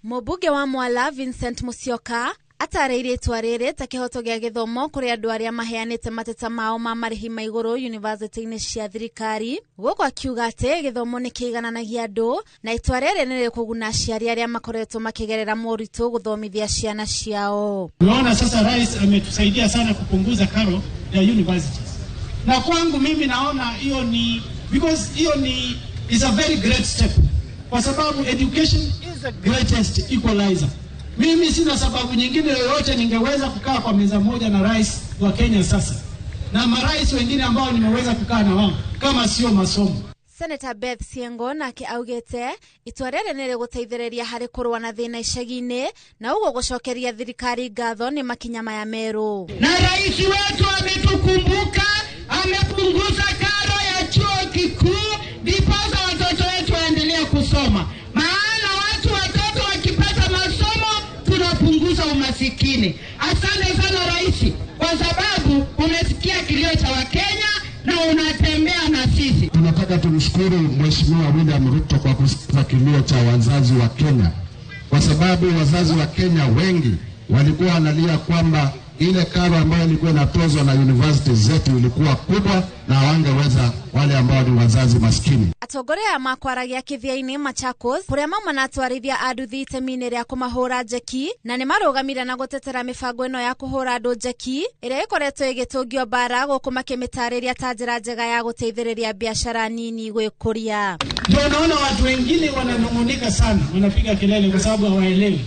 Mũmbunge wa Mwala Vincent Musyoka atareire itua rĩrĩ ta kĩhoto gĩa gĩthomo kũrĩ andũ arĩa maheanĩte mateta mao ma marĩhi ma igũrũ university-inĩ cia thirikari. Gũkũ akiuga atĩ gĩthomo nĩ kĩigananagia andũ na itua rĩrĩ nĩ rĩkũguna aciari arĩa makoretwo makĩgerera moritũ gũthomithia ciana ciao. Tunaona sasa rais ametusaidia sana kupunguza karo ya universities. Na kwangu mimi naona hiyo ni is a very great step. Kwa sababu education is the greatest equalizer. Mimi sina sababu nyingine yoyote ningeweza kukaa kwa meza moja na rais wa Kenya sasa na marais wengine ambao nimeweza kukaa na wao kama sio masomo. Senator Beth Siengo nake augete itua rĩrĩ nĩ rĩgũteithĩrĩria harĩ kũrũa na thĩna icagi-inĩ na ũguo gũcokeria thirikari ngatho nĩ makinya maya merũ. Na rais wetu ametukumbuka, amepunguza karo ya chuo kikuu ndiposa watoto wetu waendelee kusoma. Maana watoto wakipata masomo tunapunguza umasikini. Asante sana rais kwa sababu umesikia kilio cha Wakenya na unatembea na sisi. Tunataka tumshukuru Mheshimiwa William Ruto kwa kusikia kilio cha wazazi wa Kenya. Kwa sababu wazazi wa Kenya wengi walikuwa wanalia kwamba ile karo ambayo ilikuwa inatozwa na university zetu ilikuwa kubwa na hawangeweza wale ambao ni wazazi maskini. Atongoria makwaragia kithia-inĩ Machakos kuria mauma na atwarithia a nduthi itemi-inĩ rĩa kũmahũra njeki na nĩ marũgamire na gũtetera mĩbango ĩno ya kũhũra andũ njeki ĩrĩa ĩkoretwo ĩgĩtũngio bara gũkũ makĩmĩtarĩria ta njĩra njega ya gũteithĩrĩria biashara nini gwĩkũria. Ndio naona watu wengine wananung'unika sana, wanapiga kelele kwa sababu hawaelewi.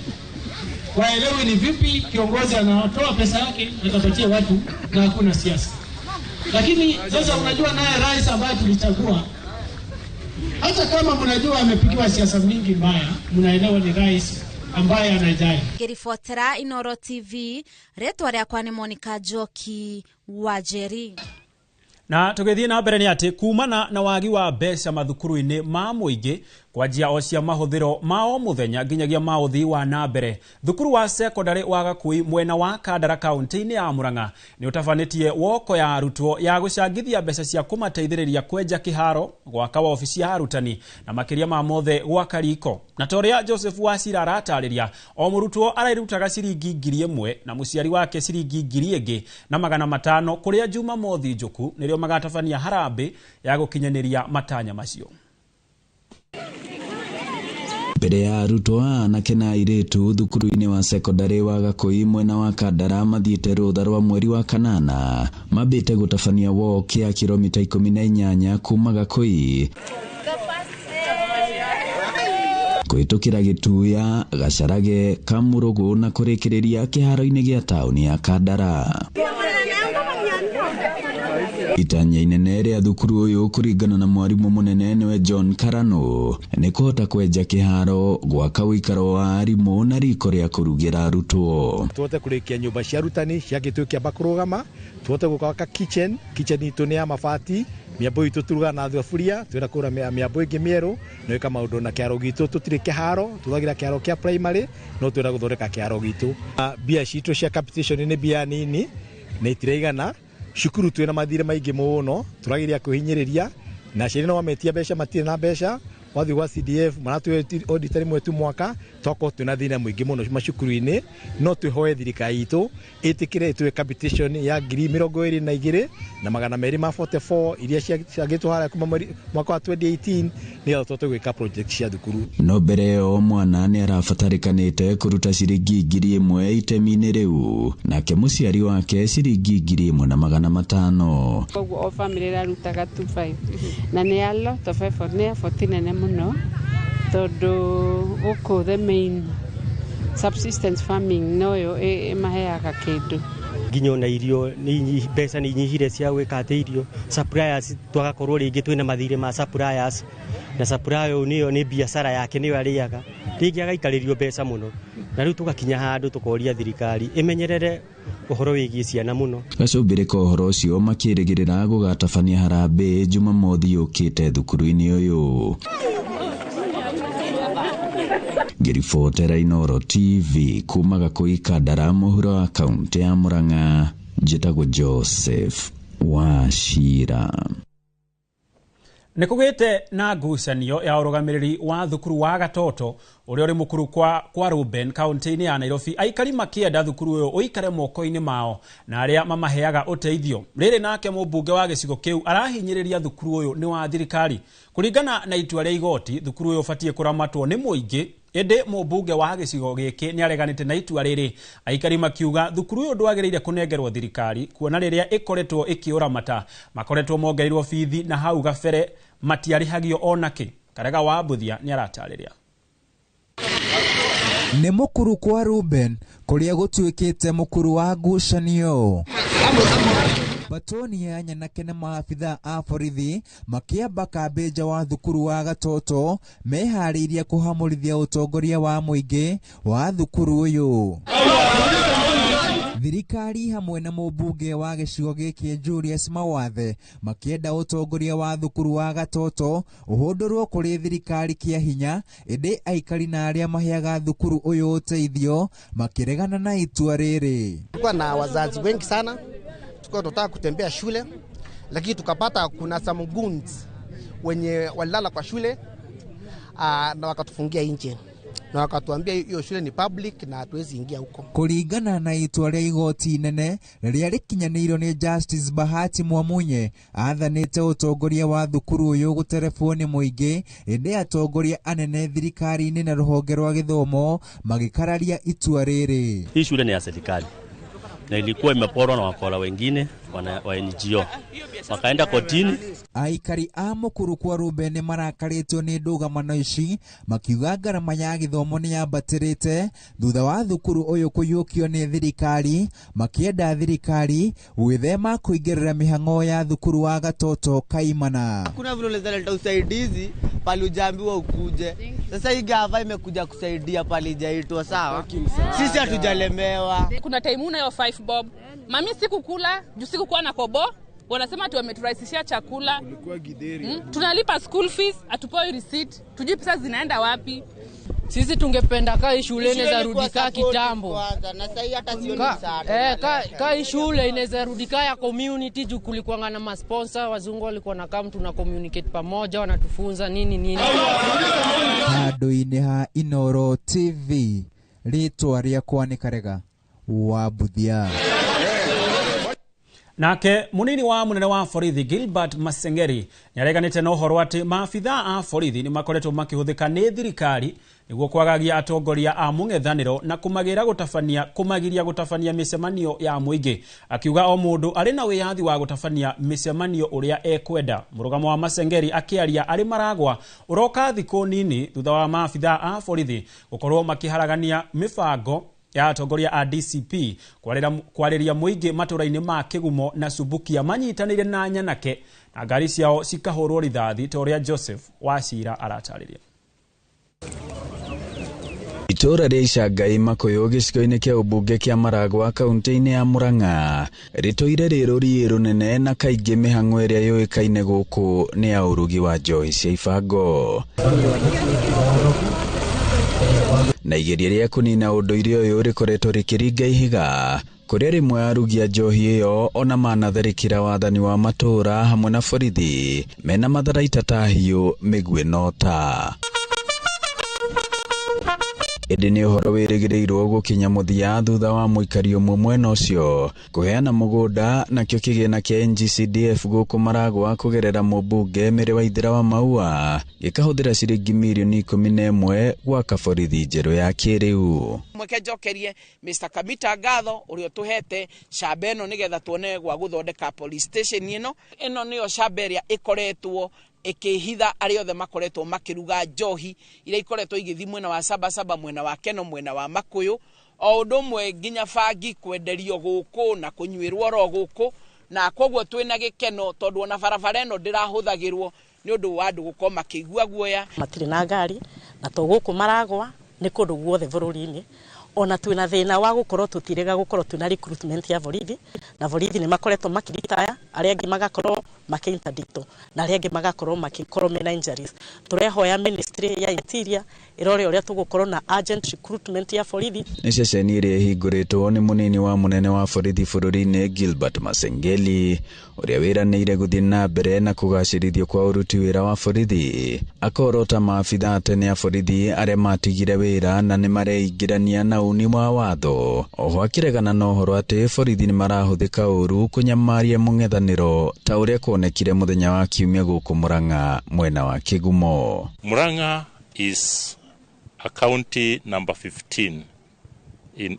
Waelewi ni vipi kiongozi anatoa pesa yake atapatia watu na hakuna siasa. Lakini sasa unajua naye rais ambaye tulichagua, hata kama mnajua amepigiwa siasa mingi mbaya, mnaelewa ni rais ambaye anajali. Ngĩribotera Inooro TV, rĩtwa rĩakwa nĩ Monica Njoki Wanjeri. Na tũgĩthiĩ na mbere nĩ atĩ kumana na wagi wa mbeca mathukuru-inĩ ma mũingĩ kwanjia o cia mahũthĩro ma o mũthenya nginyagia ma ũthii wa na mbere, thukuru wa secondary wa Gakui mwena wa Kandara kaunti-inĩ ya Murang'a nĩ ũtabanĩtie woko ya arutwo ya gũcangithia mbeca cia kũmateithĩrĩria kwenja kĩharo, gwaka wabici ya arutani na makĩria ma mothe gwaka riko. Na toria Joseph Wasira aratarĩria o mũrutwo arairutaga ciringi 1,000 na mũciari wake ciringi 2,000 na 500 kũrĩa Juma Mothi Njuku nĩrĩo magatabania harambĩ ya gũkinyanĩria matanya macio. Mbere ya arutwo anake na airĩtu thukuru-inĩ wa secondary wa Gakui mwena wa Kandara mathiĩte rũtha rwa mweri wa kanana mambĩte gũtabania woke ya kilomita 18 kuma Gakui kũhĩtũkĩra Gĩtuya, Gacarage, Kamũrũgũ na kũrĩkĩrĩria kĩharo-inĩ gĩa taũni ya Kandara. Itanya inene rĩa thukuru ũyũ kũringana na mwarimũ mũnene nĩwe John Karano nĩ kũhota kwenja kĩharo, gwaka ũikaro wa arimũ na riko rĩa kũrugĩra arutwo. Tuhote kũrĩkia nyũmba cia arutani cia Gĩtuya kĩamba kũrũgama, tuhote gwaka kitchen itũ nĩ ya mabati, miambo itũ turuga na thaburia, twĩna kũra miambo ĩngĩ mĩerũ, no ĩka maũndũ na kĩharo gitũ tũtirĩ kĩharo, tũthagira kĩharo kĩa primary, no twĩna gũthondeka kĩharo gitũ. Bia citũ cia capitation nĩ bia nini, nĩ itiraigana. Shukuru twĩna mathire maingĩ mũno, tũragiria kwĩhinyĩrĩria na aciari no mametia mbeca matirĩ na mbeca, wathi wa CDF maratwe auditor mwetu mwaka toko twĩna thĩna mũingĩ mũno macukuru-inĩ, no twĩhoe thirikari itũ ĩtĩkĩre twĩ capitation ya 22,000 na 244 iria ciagĩtwo harĩa kuma mwaka wa 2018 nĩgetha tũhote gwĩka project cia thukuru. No mbere o mwana nĩ arabatarĩkanĩte kũruta ciringi 1,000 itemi-inĩ rĩu, nake mũciari wake ciringi 1,500. Koguo o family rarutaga 25 na nĩ a lot of effort, nĩ effort nene mũno tondũ gũkũ the main subsistence farming noyo maheaga kĩndũ. Nginyo na irio ni mbeca ni nyihire cia gwĩka atĩ irio, suppliers twagakorwo rĩngĩ twĩna mathirĩ ma suppliers na supplier niyo ni biashara yake niyo arĩaga, rĩngĩ agaikarĩrio mbeca mũno na rĩu tũgakinya handũ tũkoria thirikari ĩmenyerere ũhoro wĩgiĩ ciana mũno. Gacumbĩrĩka ũhoro ũcio makĩrĩgĩrĩra gũgatabania harambĩ Juma Mothi yũkĩte thukuru-inĩ ũyũ. Ngĩribotera Inooro TV kuma Gakui Kandara mũhuro wa kaunti ya Murang'a, njĩtagwo Joseph Wasira. Nikugite na ngucanio ya urugamiriri wa thukuru wa Gatoto uria uri mukuru kwa Ruben kaunti-ini ya Nairobi. Aikari makienda thukuru uyu uikare moko-ini mao na aria mamaheaga uteithio. Riri nake mubunge wa gicigo kiu arahinyiriria thukuru uyu ni wa thirikari. Kuringana na itua ria igoti, thukuru uyu ubatie kuramatwo ni muingi. Ende mubunge wa gicigo giki ni areganite na itua riri. Aikari makiuga thukuru uyu ndwagiriire kunengerwo thirikari kuona riria ikoretwo ikiuramata makoretwo mongerirwo bithi na hau gabere matiarihagio onake. Karega wa Buthia ni aratariria. Ni mukuru kwa Ruben kuria gutuikite mukuru wa ngucanio. Batoni ya nyanake na maafitha a borithi makiamba kambeja wa thukuru wa Gatoto mehariria kuhamurithia utongoria wa muingi wa thukuru uyu. Thirikari hamwe na mubunge wa gicigo giki Julius Mawathe makienda utongoria wa thukuru wa Gatoto uhundurwo kuri thirikari kia hinya, indi aikari na aria maheaga thukuru uyu uteithio makiregana na itua riri. Tulikuwa na wazazi wengi sana, tulikuwa tunataka kutembea shule, lakini tukapata kuna some goons wenye walala kwa shule na wakatufungia nje. Na wakatuambia hiyo shule ni public na hatuwezi ingia huko. Kuringana na itua ria igoti nene riria rikinyanirwo ni Justice Bahati Mwamunye athanite utongoria wa thukuru uyu guterebwo ni muingi, indi atongoria anene thirikari-ini na ruhonge rwa githomo magikararia itua riri. Hii shule ni ya serikali na ilikuwa imeporwa na wakora wengine wa NGO, wakaenda kotini. Aikari a mukuru kwa Ruben marakaritwo ni ndugamano ici makiuga ngarama ya githomo ni yambatirite thutha wa thukuru uyu kuyukio ni thirikari, makienda thirikari gwithema kuingirira mihang'o ya thukuru wa Gatoto kaimana. Kuna vile unaleta usaidizi pale ujambiwa ukuje. Sasa hii gava imekuja kusaidia pale jaitwa sawa. Sisi hatujalemewa. Kuna time una hiyo 5 bob. Mami sikukula, juu sikukuwa na kobo. Wanasema tu wameturahisishia chakula. Tunalipa school fees, atupoi receipt. Tujui pesa zinaenda wapi. Sisi tungependa kai shule inaweza rudika kitambo. Na sasa hata sioni msaada. Kai shule inaweza rudika ya community juu kulikuwa na masponsor, wazungu walikuwa na kama tuna communicate pamoja, wanatufunza nini. Handu-ini ha Inoro TV ritwa riakwa ni Karega wa Buthia. Nake munini wa munene wa borithi Gilbert Masengeri niareganite na uhoro ati maafitha a borithi ni makoretwo makihuthika ni thirikari niguo kwagagia atongoria a mung'ethaniro na kumagiria gutafania micemanio ya muingi. Akiuga o mundu ari na wiyathi wa gutafania micemanio uria ekwenda. Murugamo wa Masengeri akiaria ari maragwa uroka thiku nini thutha wa maafitha a borithi gukorwo makiharagania mibango ya atongoria a DCP kwariria muingi matura-ini ma Kigumo na Subukia manyitanire na nyanake na ngari ciao cikahurwo rithathi toria Joseph Wacira aratariria. Itura ria Icangai Makuyu gicigo-ini kia ubunge kia Maragwa kaunti-ini ya Murang'a ritoire riruri runene na kaingi mihang'o iria yuikaine guku ni ya urugi wa njohi cia ibango. Na igeria ria kunina unduire uyu rikoretwo rikiringa ihiga kuria rimwe arugia njohi iyo ona manatharikira wathani wa matura hamwe na borithi mena matharaita ta hiu migwe nota. Indi ni uhoro wirigirirwo gukinya muthia thutha wa muikari umwe mwena ucio kuheana mugunda nakio kigina kia NGCDF guku Maragwa kugerera mubunge Mary Waithira wa Maua gikahuthira ciringi mirioni 11 gwaka borithi njeru ya kiriu. Mweke njokerie Mr. Kamita ngatho urio tuhete shamba ino nigetha tuone gwa guthondeka police station ino niyo shamba iria ikoretwo ikihitha ari othe makoretwo makiruga njohi ira ikoretwo igithii mwena wa Sabasaba, mwena wa Keno, mwena wa Makuyu, o undu mwe nginya bangi kwenderio guku na kunyuirwo ro guku, na kogwo twina gikeno tondu ona barabara ino ndirahuthagirwo ni undu wa andu guko makigua guoya. Matiri na ngari na to guku Maragwa ni kundu guothe bururi-ini ona twina thina wa gukorwo tutirega gukorwo tuna recruitment ya borithi na borithi ni makoretwo makiritaya aria angi magakorwo makiinterdicto na aria angi magakorwo makikorwo mena injuries. Turehoya ministry ya interior irore uria tugukorwo na urgent recruitment ya borithi. Nĩ ceceni ĩrĩa ĩhingũrĩtwo nĩ mũnini wa mũnene wa borithi bũrũri-inĩ Gilbert Masengeli, ũrĩa wĩranĩire gũthiĩ na mbere na kũgacĩrithio kwa ũruti wĩra wa borithi. Akorota maabitha tene a borithi arĩa matigire wĩra na nĩ mareingĩrania na uni wa watho. Oho akĩregana na ũhoro atĩ borithi nĩ marahũthĩka ũru kũnyamaria mũng'ethanĩro ta ũrĩa kuonekire mũthenya wa Kiumia gũkũ Murang'a mwena wa Kigumo. Murang'a is a county number 15 in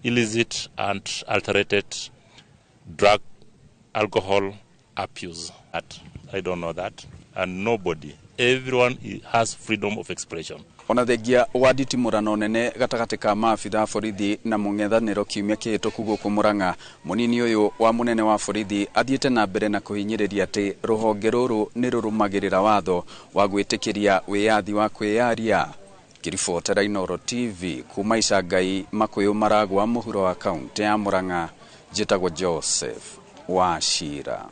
illicit and alterated drug alcohol abuse. I don't know that. And nobody, everyone has freedom of expression. Ona thengia wa nditimũrano nene gatagatĩ ka maabitha borithi na mũng'ethanĩro kiumia kĩhĩtũku gũkũ Murang'a, mũnini ũyũ wa mũnene wa borithi athiĩte na mbere na kũhinyĩrĩria atĩ rũhonge rũrũ nĩ rũrũmagĩrĩra watho wa gwĩtĩkĩria wĩyathi wa kwĩyaria. Kiribotera Inooro TV kuma Icangai Makũyũ Maragwa mũhuro wa kaunti ya Murang'a, njĩtagwo Joseph Wachira.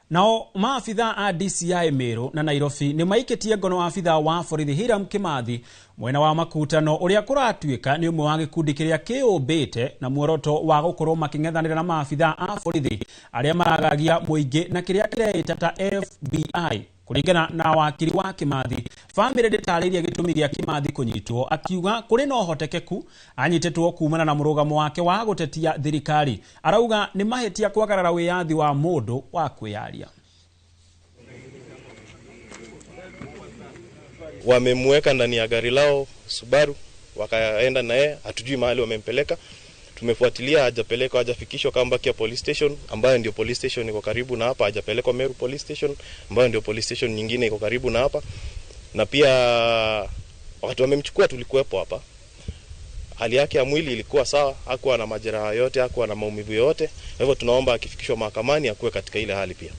Nao maafitha a DCI Meru na Nairobi nĩ maikĩtie ngono afitha wa borithi Hiram Kimathi mwena wa makutano ũrĩa kũratuĩka nĩ ũmwe wa gĩkundi kĩrĩa kĩũmbĩte na muoroto wa gũkorwo makĩng'ethanĩra na maafitha a borithi arĩa maragagia mũingĩ na kĩrĩa kĩreĩta ta FBI. Kũringana na wakiri wa Kimathi, famĩlĩ ndĩtarĩirie gĩtũmi gĩa Kimathi kũnyitwo, akiuga kũrĩ na ũhotekeku anyitetwo kumana na mũrũgamo wake wa gũtetia thirikari. Arauga nĩ mahĩtia kwagarara wĩyathi wa mũndũ wa kwĩyaria. Wamemweka ndani ya gari lao Subaru, wakaenda naye, hatujui mahali wamempeleka. Tumefuatilia, hajafikishwa Kambakia police station ambayo ndio police station iko karibu na hapa, hajapelekwa Meru police station ambayo ndio police station nyingine iko karibu na hapa. Na pia wakati wamemchukua tulikuwepo hapa. Hali yake ya mwili ilikuwa sawa, hakuwa na majeraha yote, hakuwa na maumivu yote. Kwa hivyo tunaomba akifikishwa mahakamani akuwe katika ile hali pia.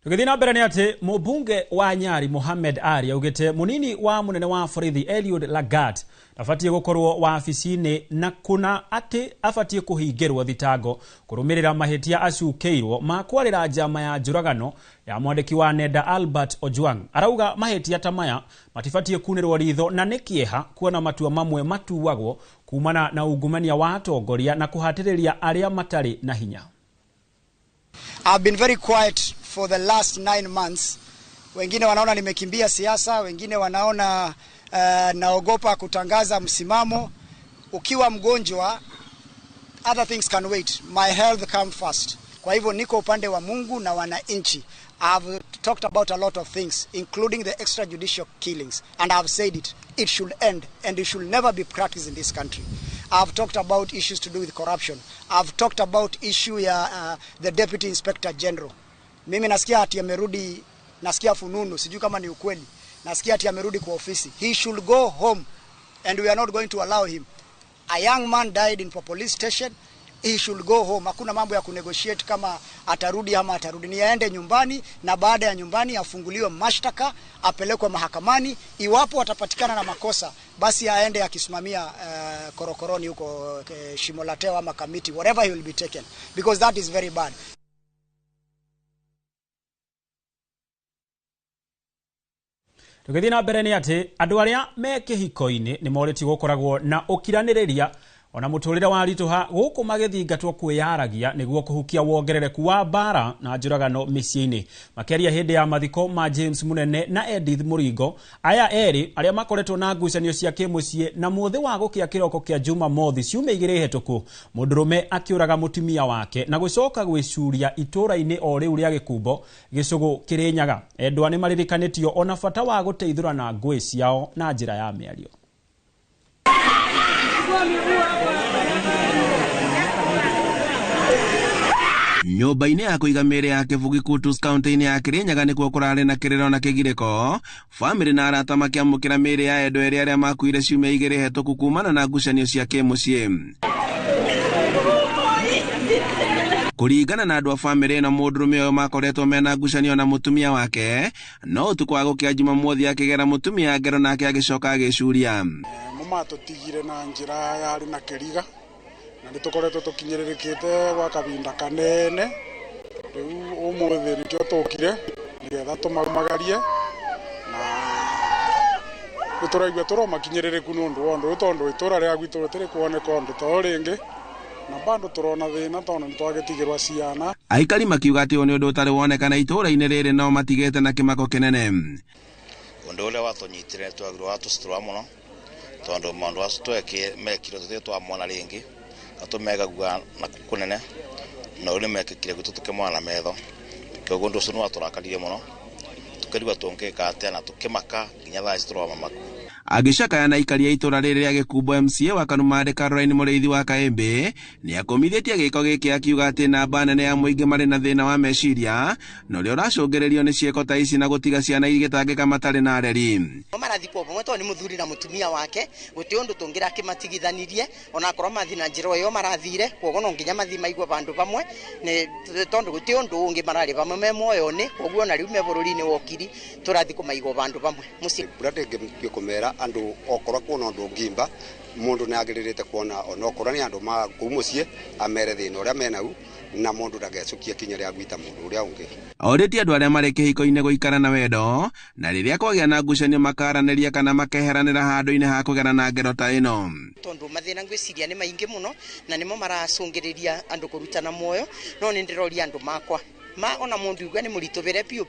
Tugithina mbere nĩ atĩ mũbunge wa Nyari Mohamed Ali augĩte mũnini wa mũnene wa borithi Eliud Lagat abatie gũkorwo wabici-inĩ na kuna atĩ abatie kũhingĩrwo thitango kũrũmĩrĩra mahĩtia acukĩirwo ma kwarĩra njama ya njũragano ya mwandĩki wa nenda Albert Ojwang. Arauga mahĩtia ta maya matibatie kunĩrwo ritho na nĩ kĩeha kuona matua mamwe matuagwo kumana na ungumania wa atongoria na kũhatĩrĩria arĩa matarĩ na hinya. I've been very quiet for the last 9 months. Wengine wanaona nimekimbia siasa, wengine wanaona naogopa kutangaza msimamo. Ukiwa mgonjwa, other things can wait. My health comes first. Kwa hivyo niko upande wa Mungu na wananchi. I've talked about a lot of things, including the extrajudicial killings, and I've said it should end, and it should never be practiced in this country. I've talked about issues to do with corruption. I've talked about issue ya the Deputy Inspector General. Mimi nasikia ati amerudi, nasikia fununu, sijui kama ni ukweli. Nasikia ati amerudi kwa ofisi. He should go home, and we are not going to allow him. A young man died in a police station. He should go home. Hakuna mambo ya kunegotiate kama atarudi ama atarudi. Ni aende nyumbani, na baada ya nyumbani afunguliwe mashtaka, apelekwe mahakamani. Iwapo atapatikana na makosa, basi aende akisimamia korokoroni huko Shimo la Tewa ama Kamiti, whatever he will be taken, because that is very bad. Tugithina na mbere nĩ atĩ andũ arĩa me kĩhiko-inĩ nĩ morĩtio gũkoragwo na ũkiranĩrĩria ona mũtũrĩre wa ritũha gũkũ magĩthingatwo kwĩyaragia nĩguo kũhukia wongerereku wa mbara na njũragano mĩciĩ-inĩ. Makĩaria hĩndĩ ya mathiko ma James Munene na Edith Mũringo, aya erĩ arĩa makoretwo na ngucanio cia kĩmũciĩ na mũthĩ wa gũkĩa kĩroko kĩa Jumamothi ciumia 2 hĩtũku, mũndũrũme akĩũraga mũtumia wake na gũcoka gwĩcuria itũũra-inĩ o rĩu rĩa Gĩkumbo, Gĩcũgũ, Kĩrĩnyaga. Endwa nĩ maririkanĩtio ona bata wa gũteithũrana ngũĩ ciao na njĩra ya mĩario. Nyũmba-inĩ ya kũiga mĩĩrĩ ya Kĩbugi Kutus kaunti-inĩ ya Kĩrĩnyaga nĩkuo kũrarĩ na kĩrĩro na kĩgirĩko. Famĩlĩ na arata makĩamũkĩra mĩĩrĩ ya endwa erĩ arĩa makuire ciumia 2 hĩtũku kumana na ngucanio cia kĩmũciĩ. Kũringana na andũ a famĩlĩ ĩno, mũndũrũme ũyũ makoretwo mena ngucanio na mũtumia wake, no ũtukũ wa gũkĩa Jumamothi akĩgera mũtumia ngero nake agĩcoka agĩcuria. Mũmatũtigire na njĩra yarĩ na kĩriga, na nĩtũkoretwo tũkinyĩrĩrĩkĩte gwa kahinda kanene, riu umuthi nikio tukire nigetha tumarumagarie na turaigua turomakinyiririku nundu wa tondu itura ria gwitu ritiri kuoneka undu to ringi na bado turona thina tondu nitwagetigirwa ciana. Aikari makiuga ati ni undu utari wonekana itura-ini riri no matigete na kimako kinene. Undu uria watunyitire twagirwo watucitura muno tondu maundu acio tweke mekire tuthi twamona ringi atumegagua na kunene na uri mekikire gwitu tukimwana metho koguo undu ucio ni waturakarire muno tukarigwa tungika atia na tukimaka nginya thaa ici turomamaku. Agicakaya na aikari ya itura riri ria Gikumbo MCA wa Kanumande Caroline Mureithi wa Kaembe ni akomithitie giko giki akiuga ati namba nene ya muingi mari na thina wa meciria no rio racungiririo ni cieko ta ici na gutiga ciana igitangika matari na areri. Marathi kwa mweto ni muthuri na mutumia wake guti undu tungira kimatigithanirie ona korwo mathina njiro yo marathire koguo no nginya mathi maigwe bandu bamwe ni tondu guti undu ungi marari bamwe me moyo ni koguo na riu me bururi-ini wokiri turathi kumaigwa bandu bamwe muci brate gikomera andu okora kuona undu ngimba mundu ni agiririte kuona onokora ni andu ma kumucie amere thina uria menau na mundu ndagecukia kinya ria gwita mundu uria ungi. Oreti andu aria mari kihiko-ini guikara na wendo na riria kwagia na ngucanio makaraniria kana makeheranira handu-ini ha kugera na ngero ta ino. Tondu mathina ngwiciria ni maingi muno na nimo maracungiriria andu kurutana moyo no ni ndiroria andu makwa ona mundu uga ni muritubire piu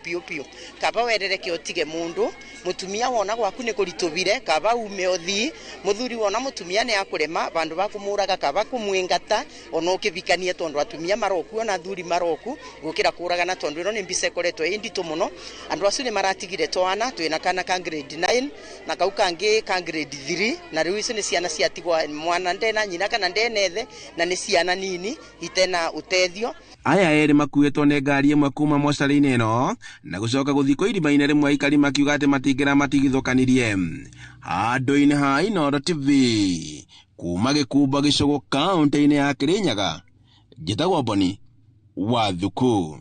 kaba werere ke otige mundu mutumia wona gwaku ni kuritubire kaba ume othi muthuri wona mutumia ni akurema bandu bakumuraga kaba kumwingata ona ukibikanie tondu atumia maroku ona thuri maroku gukira kuraga na tondu ino ni mbise koretwo indito muno andu acio ni maratigire twana twina kana ka grade 9 na kau kangi ka grade 3 na riu ici ni ciana ciatigwa mwana ndena nyina kana ndenethe na ni ciana nini itena utethio. Aya eri makuetwo ni ngari imwe kuma mocarĩ-inĩ ĩno na gucoka guthikwo irima-inĩ rimwe aikari makiuga ati matingira matigithũkanirie. Handũ-inĩ ha Inooro TV kuma Gikumbo Gicugu kaunti-inĩ ya Kirinyaga njĩtagwo Boni Wathuku.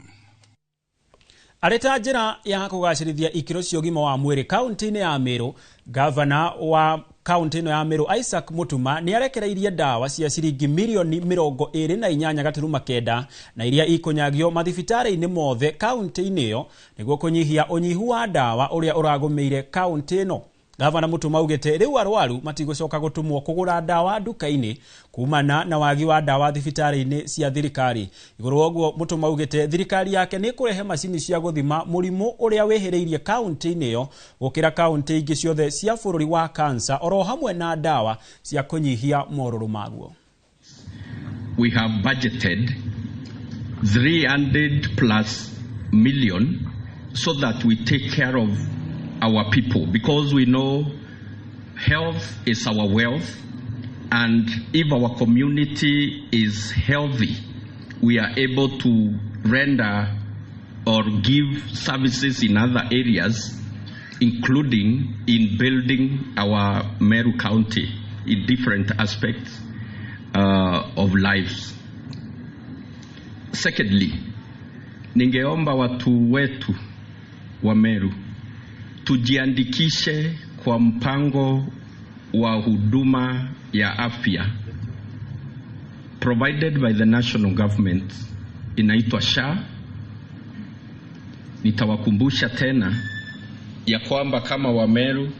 Arĩ ta njĩra ya kũgacĩrithia ikĩro cia ũgima wa mwĩrĩ kaunti-inĩ ya Meru, gavana wa kaunti ĩno ya Meru Isaac Mutuma ni arekereirie ndawa cia ciringi milioni 28.9 na iria ikunyagio mathibitari-inĩ mothe kaunti-inĩ ĩyo nĩguo kũnyihia ũnyihu wa ndawa ũrĩa ũragũmĩire kaunti ĩno. Gavana Mutuma ugite riu arwaru matigũcoka gutumwo kugura ndawa nduka-inĩ kumana na wagi wa ndawa thibitari-inĩ cia thirikari. Iguru oguo Mutuma ugite thirikari yake ni kurehe macini cia guthima murimu uria wehereirie kaunti-inĩ ĩyo gukira kaunti ingĩ ciothe cia bũrũri wa kansa oro hamwe na ndawa cia kunyihia moruru maguo. We have budgeted 300+ million so that we take care of our people, because we know health is our wealth, and if our community is healthy, we are able to render or give services in other areas, including in building our Meru County in different aspects of lives. Secondly, ningeomba watu wetu wa Meru tujiandikishe kwa mpango wa huduma ya afya provided by the national government, inaitwa SHA. Nitawakumbusha tena ya kwamba kama Wameru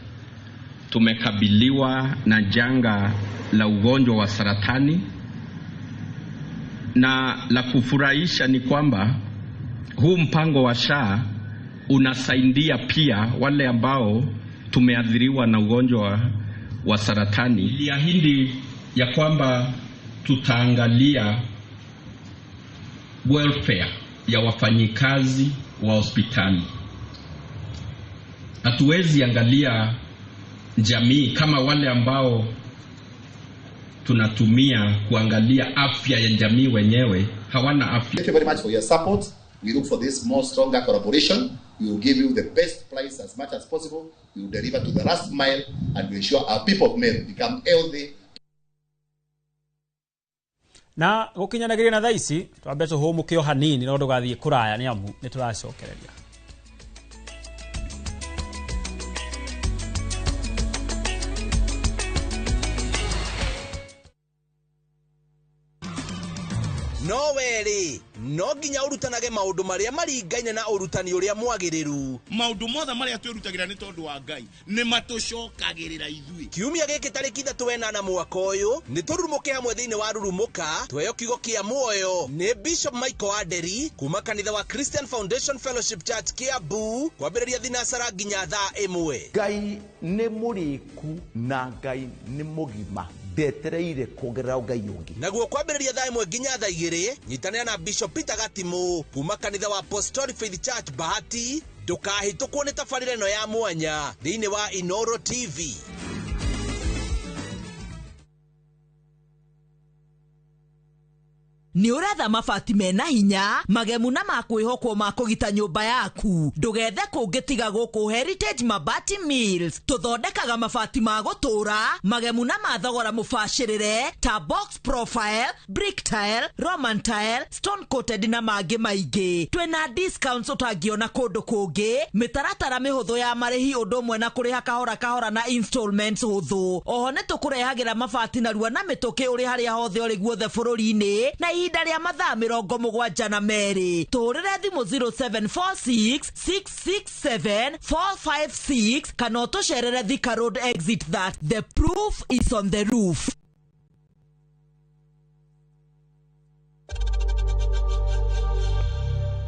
tumekabiliwa na janga la ugonjwa wa saratani, na la kufurahisha ni kwamba huu mpango wa SHA unasaidia pia wale ambao tumeathiriwa na ugonjwa wa saratani. Iliahidi ya kwamba tutaangalia welfare ya wafanyikazi wa hospitali. Hatuwezi angalia jamii kama wale ambao tunatumia kuangalia afya ya jamii wenyewe hawana afya. Thank you very much for your support. We look for this more stronger collaboration. We will give you the best price as much as possible. We will deliver to the last mile and we ensure our people of Meru become healthy. Na gukinyanagiria na thaici twambe tuhumukio hanini no ndugathie kuraya ni amu ni turacokereria. Noweli no nginya urutanage maundu maria maringaine na urutani uria mwagiriru. Maundu mothe maria twirutagira ni tondu wa Ngai ni matucokagirira ithui. Kiumia giki tariki 3 mwaka uyu ni turumuke hamwe thiini wa rurumuka tweyo kiugo kia muoyo ni Bishop Michael Aderi kuma kanitha wa Christian Foundation Fellowship Church Kiambu kwambiriria thinasara nginya thaa 1. Ngai ni muriku na Ngai ni mugima ndetereire kugerera Ngai ungi. Naguo kwambiriria thaa 1 nginya thaa 2 nyitanira na Bishop Peter Gatimu kuma kanitha wa Apostolic Faith Church Bahati. Ndukahitũkwo nĩ tabarĩra ĩno ya mwanya thĩinĩ wa Inoro TV. Ni uretha mabati mena hinya magemu na makwĩhokwo ma kũgita nyũmba yaku. Ndũgethe kũngĩtiga gũkũ Heritage Mabati Mills. Tũthondekaga mabati ma gũtũra magemu na mathogora mũbacĩrĩre ta box profile, brick tile, roman tile, stone coated na mangĩ maingĩ. Twĩna discounts ũtangĩona kũndũ kũngĩ. Mĩtaratara mĩhũthũ ya marĩhi ũndũ ũmwe na kũrĩha kahora kahora na installments hũthũ. Oho nĩ tũkũrehagĩra mabati narua na mĩtũkĩ ũrĩ harĩa hothe ũrĩ guothe bũrũri-inĩ na ihinda rĩa mathaa 72. Tũrĩre thimũ 0746 667 456 kana ũtũcerere Thika Road exit that the proof is on the roof.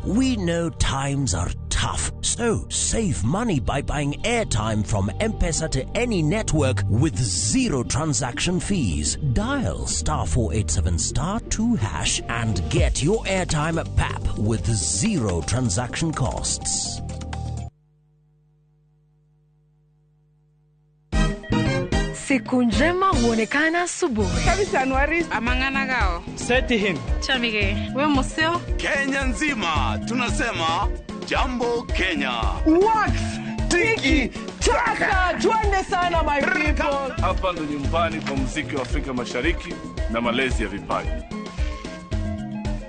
We know times are tough, so save money by buying airtime from M-Pesa to any network with zero transaction fees. Dial *487*2# and get your airtime PAP with zero transaction costs. Siku njema huonekana asubuhi. Kabisa Anuari amangana gao. Seti him. Chamige, we museo. Kenya nzima tunasema jambo Kenya. Wax, tiki, taka. Twende sana my people. Hapa ndo nyumbani kwa muziki wa Afrika Mashariki na malezi ya vipaji.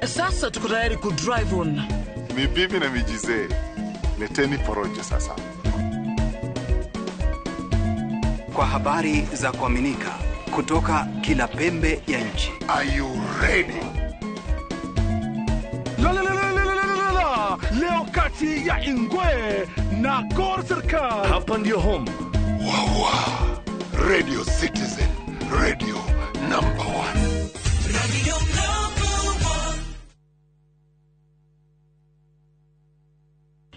Sasa tuko tayari ku drive on. Mibibi na mijize. Leteni porojo sasa. Kwa habari za kuaminika kutoka kila pembe ya nchi. Are you ready? Leo kati ya Ingwe na Gor Serikali. Hapa ndio home. Wawa. Radio Citizen. Radio number 1. Radio number 1.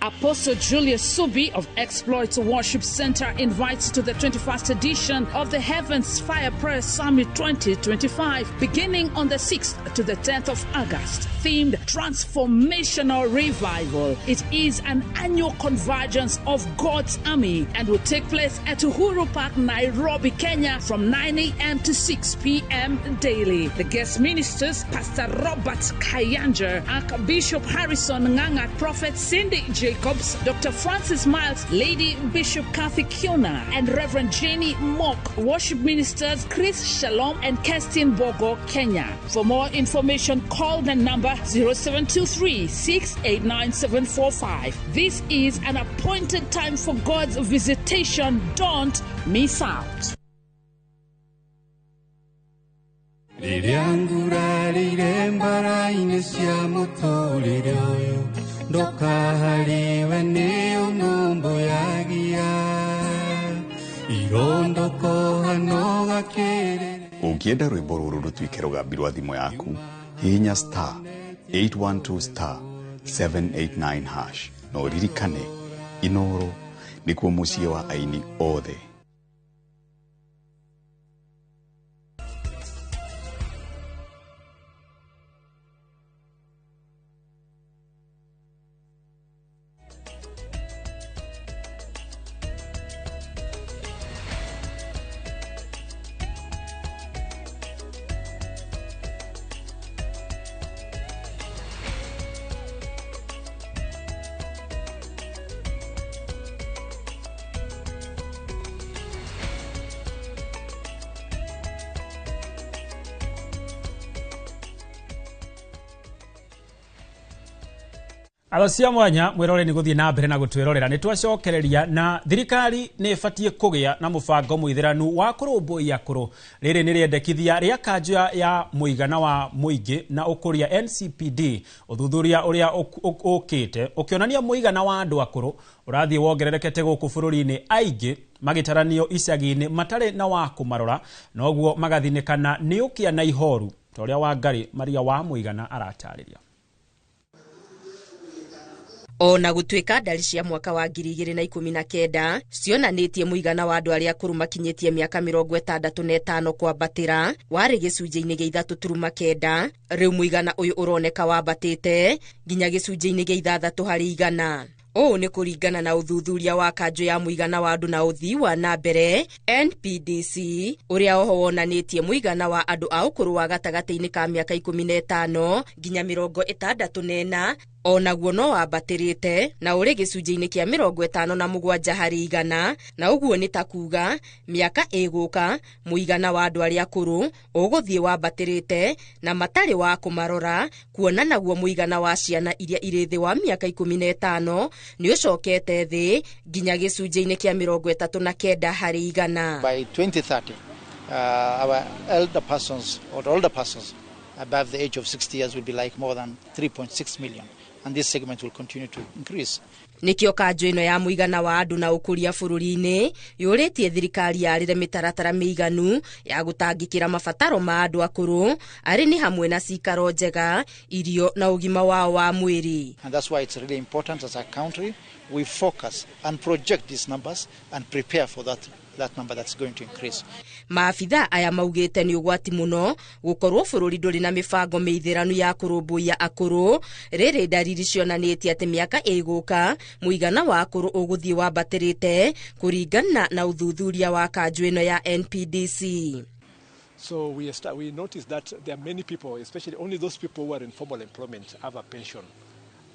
Apostle Julius Subi of Exploits Worship Center invites to the 21st edition of the Heavens Fire Prayer Summit 2025, beginning on the 6th to the 10th of August, themed Transformational Revival. It is an annual convergence of God's army and will take place at Uhuru Park, Nairobi, Kenya from 9 a.m. to 6 p.m. daily. The guest ministers, Pastor Robert Kayanja, Archbishop Harrison Nganga, Prophet Cindy Jacobs, Dr. Francis Miles, Lady Bishop Kathy Kiona, and Reverend Jenny Mock. Worship ministers Chris Shalom and Kestin Bogo, Kenya. For more information, call the number 0723-689-745. This is an appointed time for God's visitation. Don't miss out. Lilianguralire mbaraine cia muturire uyu ndokahariwe ni unumbu yagia irondoko hano gakere. Ũngĩenda rwĩmbo rũrũ rũtuĩke rũgambi rwa thimũ yaku, hihinya *812*789# na ũririkane Inoro nĩkuo mũciĩ wa aini othe. Arocia mwanya mwirore ni guthie na mbere na gutwirorera ni twacokereria na thirikari ni ifatie kugia na mubango muithiranu wa kurumbuia akuru riri ni riendekithia ria kanjua ya muigana wa muingi na ukuria NCPD uthuthuria uria ukite ukionania muigana wa andu akuru urathie wongererekete guku bururi-ini aingi magitaranio icagi-ini matare na wa kumarora noguo magathinikana ni ukia na ihoru toria wa Ngari Maria wa muigana aratariria. Ona gutwika ndari cia mwaka wa 2019 cionanitie muigana wa andu aria akuru makinyitie miaka 65 kwambatira wari gicunjĩ-inĩ gĩa 3.9 riu muigana uyu uroneka wambatite nginya gicunjĩ-inĩ gĩa 6%. O ni kuringana na uthuthuria wa kanjo ya muigana wa andu na uthii wa na mbere NPDC uria oho wonanitie muigana wa andu a ukuru wa gatagati-ini ka miaka 15 nginya 64 onaguo no wambatirite na uri gicunjĩ-inĩ kia 57% na uguo ni takuga miaka iguka muigana wa andu aria akuru uguthie wambatirite na matari wa kumarora kuona naguo muigana wa ciana iria iri thi wa miaka 15 ni ucokete thi nginya gicunjĩ-inĩ kia 39%. By 2030 our elder persons or older persons above the age of 60 years will be like more than 3.6 million. And this segment will continue to increase. Nikio kanjo ino ya muigana wa andu na ukuria bururi-ini yuritie thirikari yarire mitaratara miiganu ya gutangikira mabataro ma andu akuru ari ni hamwe na cikaro njega irio na ugima wao wa mwiri. And that's why it's really important as a country we focus and project these numbers and prepare for that number that's going to increase. Maafitha aya maugite ni ugwati muno gukorwo bururi nduri na mibango meithiranu ya kurumbuia akuru riri ndariri cionanitie ati miaka iguka muigana wa akuru uguthie wambatirite kuringana na uthuthuria wa kanjo ino ya NPDC. So we noticed that there are many people, especially only those people who are in formal employment, have a pension.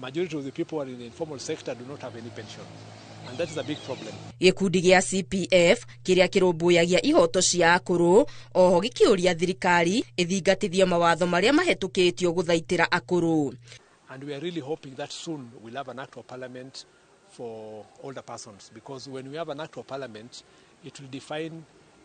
Majority of the people who are in the informal sector do not have any pension. And that is a big problem. Gikundi gia CPF kiria kirumbuyagia ihoto cia akuru oho gikiuria thirikari ithingatithie mawatho maria mahetukitio guthaitira akuru. And we are really hoping that soon we'll have an act of parliament for older persons, because when we have an act of parliament it will define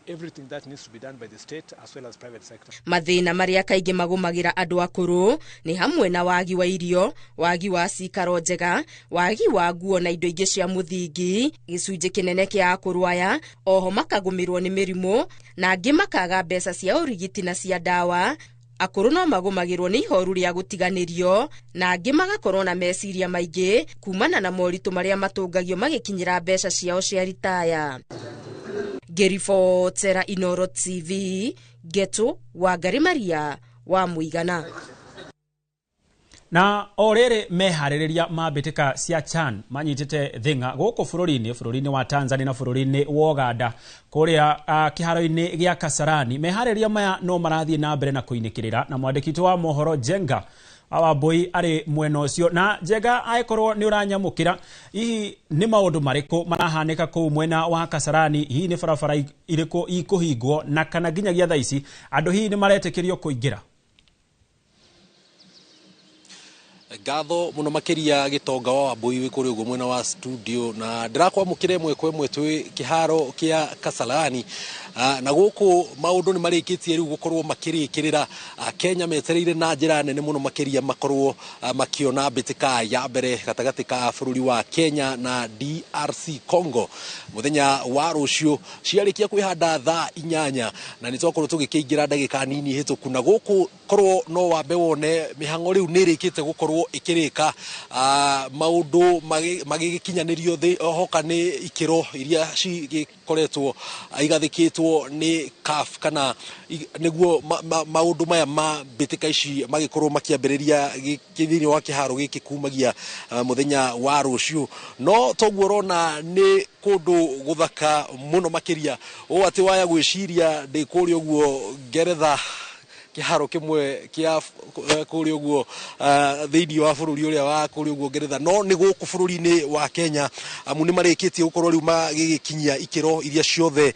everything that needs to be done by the state as well as private sector. Mathina maria kaingi magumagira andu akuru ni hamwe na wagi wa irio, wagi wa cikaro njega, wagi wa nguo na indo ingi cia muthingi, gicunjĩ kinene kia akuru aya oho makagumirwo ni mirimu na angi makaga mbeca cia urigiti na cia dawa. Akuru no magumagirwo ni ihoru ria gutiganirio na angi magakorwo na meciria maingi kumana na moritu maria matungagio magikinyira mbeca ciao cia ritaya. Gerifotera Inoro TV, Geto wa Ngari Maria wa muigana. Na orere mehaririria mabitika cia CHAN manyitite thinga guku bururi-ini wa Tanzania na bururi-ini wa Uganda kuria kiharo-ini gia Kasarani. Mehaririria maya no marathie na mbere na kuinikirira na mwandikiti wa mohoro Jenga Awaboi ari mwena ucio. Na Jenga aikorwo ni uranyamukira, hihi ni maundu mariku marahanika kuu mwena wa Kasarani? Hihi ni barabara iriku ikuhingwo na kana nginyagia thaa ici andu hihi ni maretekirio kuingira? Gatho muno makiria gitonga wa Wambui wi kuri ugo mwena wa studio na ndirakwamukire mwe kwa mwe twi kiharo kia Kasarani. Na guku maundu ni marikitie riu gukorwo makirikirira Kenya metereire na njira nene muno makiria makorwo makiona bitika ya mbere gatagati ka bururi wa Kenya na DRC Congo muthenya wa rucio ciarikia kwihanda thaa 8 na nitokorwo tugikiingira ndagika nini hituku na guku korwo no wambe wone mihango riu nirikite gukorwo ikirika maundu magigikinyanirio thi hoka ni ikiro iria cikoretwo igathikitwo ni CAF kana niguo maundu maya ma bitika ici magikorwo makiambiriria githini wa kiharo giki kumagia muthenya wa rucio no toguo rona ni kundu guthaka muno makiria o ati waya gwiciria ndikurio guo Ngeretha kiharo kimwe kia kuri uguo thiini wa bururi uria wa kuri uguo Ngeretha no ni guku bururi-ini wa Kenya amu ni marikitie gukorwo riu magigikinyia ikiro iria ciothe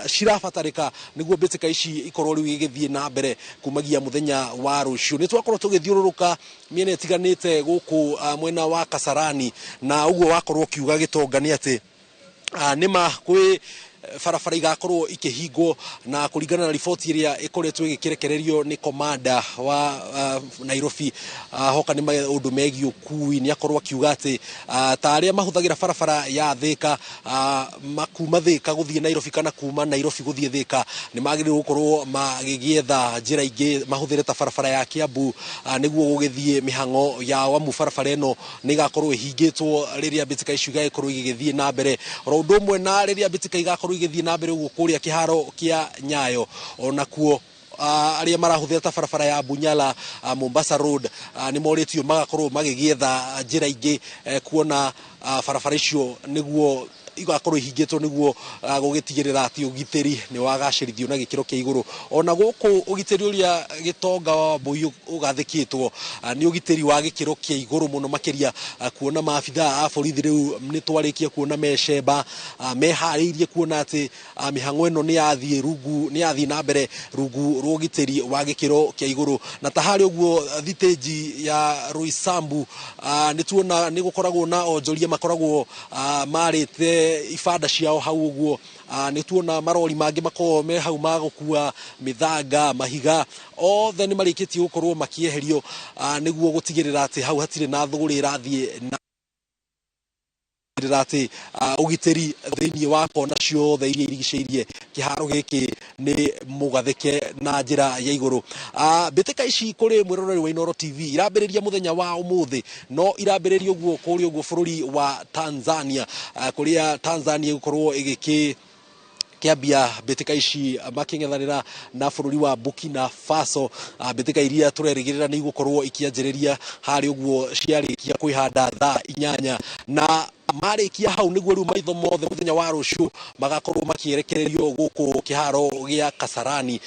cirabatarika niguo mbitika ici ikorwo riu igithie na mbere kumagia muthenya wa rucio. Ni twakorwo tugithiururuka miene itiganite guku mwena wa Kasarani na uguo wakorwo kiuga Gitonga ni ati nima kwi barabara igakorwo ikihingo na kuringana na riboti iria ikoretwo igikirekererio ni komanda wa Nairobi hoka ni maundu megi ukui ni akorwo akiuga ati ta aria mahuthagira barabara ya Thika makuma Thika guthie Nairobi kana kuma Nairobi guthie Thika ni magiriwe gukorwo magigietha njira ingi mahuthire ta barabara ya Kiambu niguo gugithie mihango ya wamu barabara eno ni igakorwo ihingitwo riria mbitika icio igakorwo igithie na mbere ro undu mwe na riria mbitika igakorwo igithie na mbere uguo kuria kiharo kia Nyayo ona kuo aria marahuthira ta barabara ya Bunyala Mombasa Road ni moritio magakorwo magigietha njira ingi kuona barabara icio niguo igakorwo ihingitwo niguo gugitigirira ati ugiteri ni wagacirithio na gikiro kia iguru ona guku ugiteri uria Gitonga wa Mbui ugathikitwo ni ugiteri wa gikiro kia iguru muno makiria kuona maabitha a borithi riu ni twarikia kuona mecemba mehariirie kuona ati mihango eno ni yathie rungu ni yathie na mbere rungu rugiteri wa gikiro kia iguru na tahari uguo thiteji ya Roysambu ni tuona ni gukoragwo na onjoria makoragwo marite ifada ciao hau uguo ni tuona marori mangi makorwo me hau magukua mithanga mahiga othe ni marikitie gukorwo makieherio niguo gutigirira ati hau hatire na thuguri irathie na ati ugiteri thiini wa kona ciothe iria irigiceirie kiharo giki ni mugathike na njira ya iguru. Mbitika ici kuri mwiroreri wa Inooro TV irambiriria muthenya wa umuthi no irambiriria uguo kuri uguo bururi wa Tanzania kuria Tanzania gukorwo igiki kiambia mbitika ici makingethanira na bururi wa Burkina Faso mbitika iria turerigirira ni gukorwo ikianjiriria hari uguo ciarikia kwihanda thaa 8 na marikia hau niguo riu maitho mothe muthenya wa rucio magakorwo makierekererio guku kiharo gia Kasarani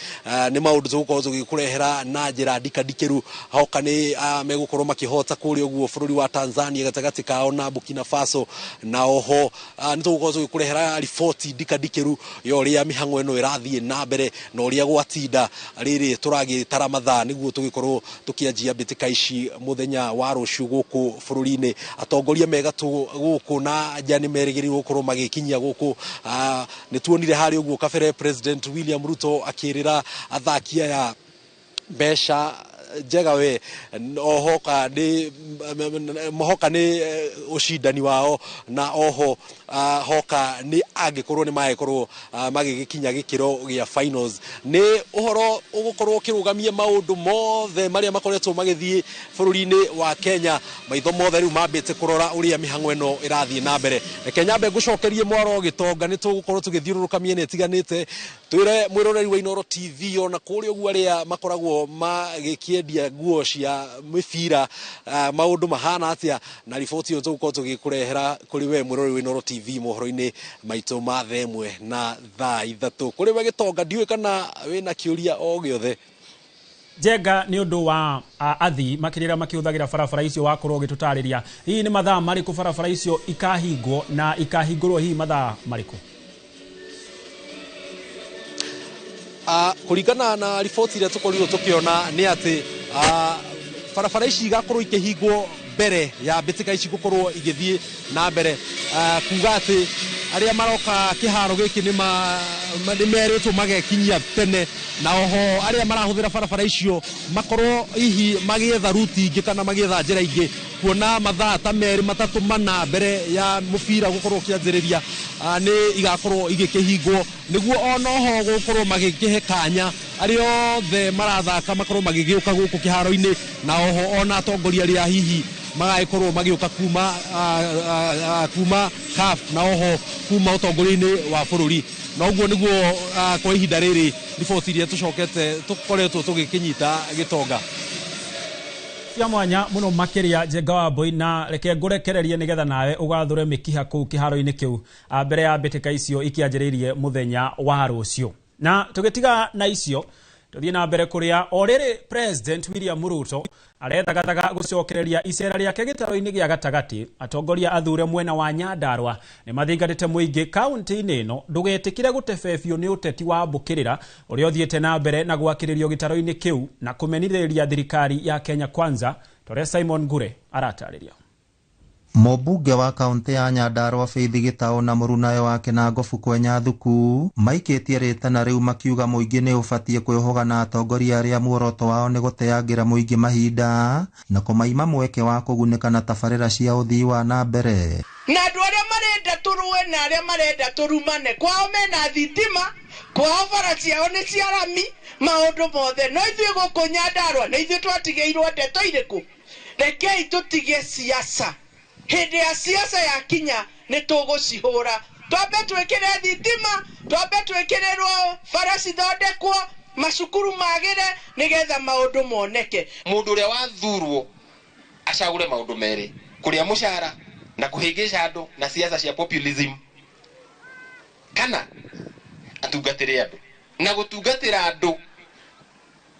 ni maundu tugukorwo tugikurehera na njira ndikadikiru hoka ni megukorwo makihota kuri uguo bururi wa Tanzania gatagati kao na Burkina Faso na oho ni tugukorwo tugikurehera riboti ndikadikiru yo ria mihango eno irathie na mbere no ria gwatinda riri turagitara mathaa niguo tugikorwo tukianjia mbitika ici muthenya wa rucio guku bururi-ini atongoria megatu guku na jani merigiri gukorwo magikinyia guku ni tuonire hari uguo kabere President William Ruto akirira athakia ya besha jegawe ohoka ni mohoka ni ushindani wao na oho hoka ni agikorwo ni maekorwo magigikinya gikiro gia finals ni uhoro ugukorwo kirugamia maundu mothe maria makoretwo magithie bururi-ini wa Kenya maitho mothe riu mambite kurora uria mihango eno irathie na mbere Kenya mbe gucokerie mwaro Gitonga ni tugukorwo tugithiururuka miene itiganite twire mwiroreri wa Inooro TV ona kuri uguo aria makoragwo magikiendia nguo cia mibira maundu mahana atia na riboti yo tugukorwo tugikurehera kuri we mwiroreri wa Inooro TV mohoro-ini maitu ma themwe na thaa 3 kuri we Gitonga ndiwe kana wina kiuria o giothe Jenga ni undu wa athi makirira makiuthagira barabara icio wakorwo gitutariria hii ni mathaa mariku barabara icio ikahingwo na ikahingurwo hii mathaa mariku kuringana na riboti iria tukorirwo tukiona ni ati barabara ici igakorwo ikihingwo mbere ya mbitika ici gukorwo igithie na mbere kuga ati aria maroka kiharo giki ni meritwo magekinyia tene na oho aria marahuthira barabara icio makorwo hihi magietha ruti ingi kana magietha njira ingi kuona mathaa ta meri matatu mana mbere ya mubira gukorwo kianjiriria ni igakorwo igikihingwo niguo ona oho gukorwo magikihe kanya aria othe marathaka makorwo magigiuka guku kiharo-ini na oho ona atongoria ria hihi magaikorwo magiuka kuma CAF na oho kuma utongoria-ini wa bururi na uguo niguo kwa ihinda riri riboti iria tucokete tukoretwo tugikinyita Gitonga cia mwanya muno makiria Jenga wa Mbui na reke ngurekererie nigetha nawe ugathure mikiha kuu kiharo-ini kiu mbere ya mbitika icio ikianjiririe muthenya wa rucio na tugitiga na icio Tuthie na mbere kuria orere President William Ruto arethagataga gucokereria icera riake gitaro-ini gia gatagati atongoria athure mwena wa Nyandarua ni mathingatite muingi kaunti-ini ino ndugetikire gutebebio ni uteti wa mbukirira uria uthiete na mbere na gwakiririo gitaro-ini kiu na kumenithiriria thirikari ya Kenya Kwanza. Tore Simon Ngure aratariria. Mobunge wa kaunti ya Nyandarua Faith Gitau na murunayo wake na Ngofu Kwenya Thuku maikitie ritana riu makiuga muingi ni ubatie kwihoga na atongoria aria muoroto wao ni guteangira muingi mahinda na kumaima mweke wa kuguneka na tabarira cia uthii wa na mbere. Na andu aria marenda turuwe na aria marenda turumane kwao mena thitima kwao bara ciao ni ciarami maundu mothe no ithuĩ gũkũ Nyandarua na ithuĩ twatigeirwo ndeto iriku. Rekei tutige siasa. Hindi ya siasa ya kinya ni tugucihura. Twambe twikire thitima, twambe twikirerwo farasi thondekwo, macukuru magire nigetha maundu moneke. Mundu uria wathurwo acagure maundu meri, kuria mushara na kuhingisha andu na siasa cia populism. Kana atungatire andu na gutungatira andu